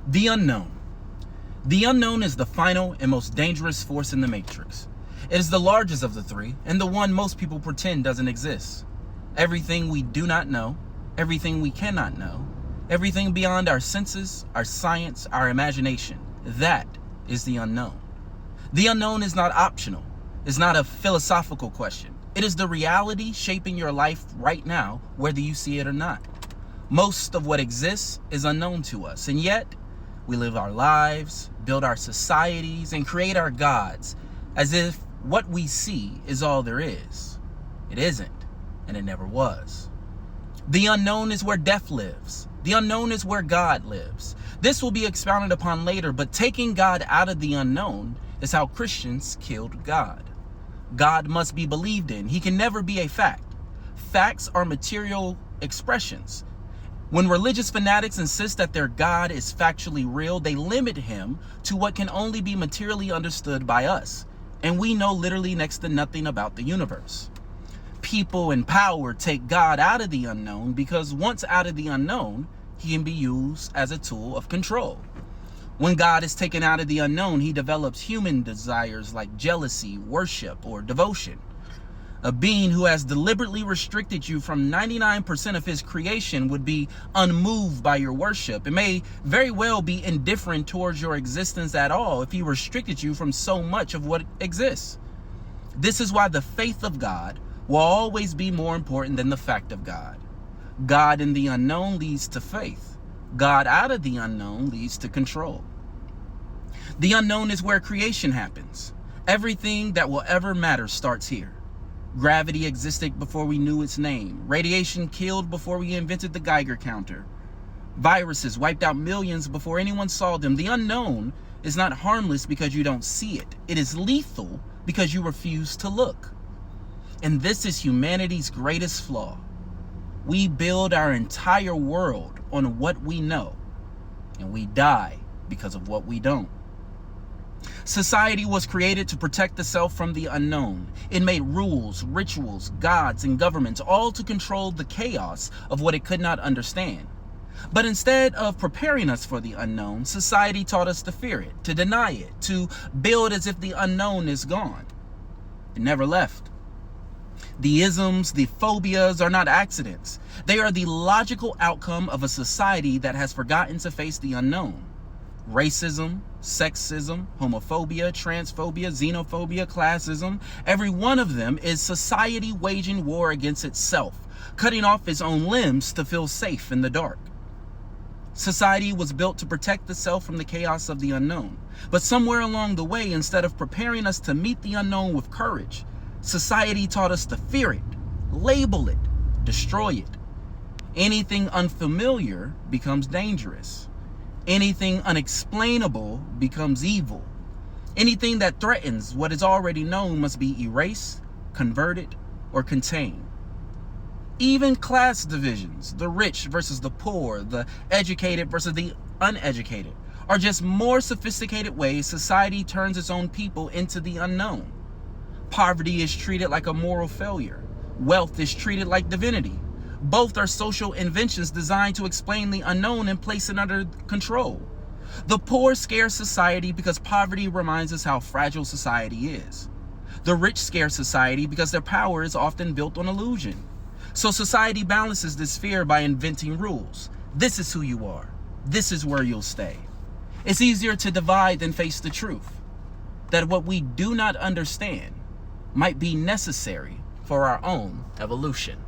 The unknown. The unknown is the final and most dangerous force in the Matrix. It is the largest of the three, and the one most people pretend doesn't exist. Everything we do not know, everything we cannot know, everything beyond our senses, our science, our imagination, that is the unknown. The unknown is not optional. It's not a philosophical question. It is the reality shaping your life right now, whether you see it or not. Most of what exists is unknown to us, and yet we live our lives, build our societies, and create our gods as if what we see is all there is. It isn't, and it never was. The unknown is where death lives. The unknown is where God lives. This will be expounded upon later, but taking God out of the unknown is how Christians killed God. God must be believed in. He can never be a fact. Facts are material expressions. When religious fanatics insist that their God is factually real, they limit him to what can only be materially understood by us. And we know literally next to nothing about the universe. People in power take God out of the unknown because once out of the unknown, he can be used as a tool of control. When God is taken out of the unknown, he develops human desires like jealousy, worship, or devotion. A being who has deliberately restricted you from 99% of his creation would be unmoved by your worship. It may very well be indifferent towards your existence at all if he restricted you from so much of what exists. This is why the faith of God will always be more important than the fact of God. God in the unknown leads to faith. God out of the unknown leads to control. The unknown is where creation happens. Everything that will ever matter starts here. Gravity existed before we knew its name. Radiation killed before we invented the Geiger counter. Viruses wiped out millions before anyone saw them. The unknown is not harmless because you don't see it. It is lethal because you refuse to look. And this is humanity's greatest flaw. We build our entire world on what we know, and we die because of what we don't. Society was created to protect the self from the unknown. It made rules, rituals, gods, and governments, all to control the chaos of what it could not understand. But instead of preparing us for the unknown, society taught us to fear it, to deny it, to build as if the unknown is gone. It never left. The isms, the phobias are not accidents. They are the logical outcome of a society that has forgotten to face the unknown. Racism, sexism, homophobia, transphobia, xenophobia, classism, every one of them is society waging war against itself, cutting off its own limbs to feel safe in the dark. Society was built to protect the self from the chaos of the unknown. But somewhere along the way, instead of preparing us to meet the unknown with courage, society taught us to fear it, label it, destroy it. Anything unfamiliar becomes dangerous. Anything unexplainable becomes evil. Anything that threatens what is already known must be erased, converted, or contained. Even class divisions, the rich versus the poor, the educated versus the uneducated, are just more sophisticated ways society turns its own people into the unknown. Poverty is treated like a moral failure. Wealth is treated like divinity. Both are social inventions designed to explain the unknown and place it under control. The poor scare society because poverty reminds us how fragile society is. The rich scare society because their power is often built on illusion. So society balances this fear by inventing rules. This is who you are. This is where you'll stay. It's easier to divide than face the truth, that what we do not understand might be necessary for our own evolution.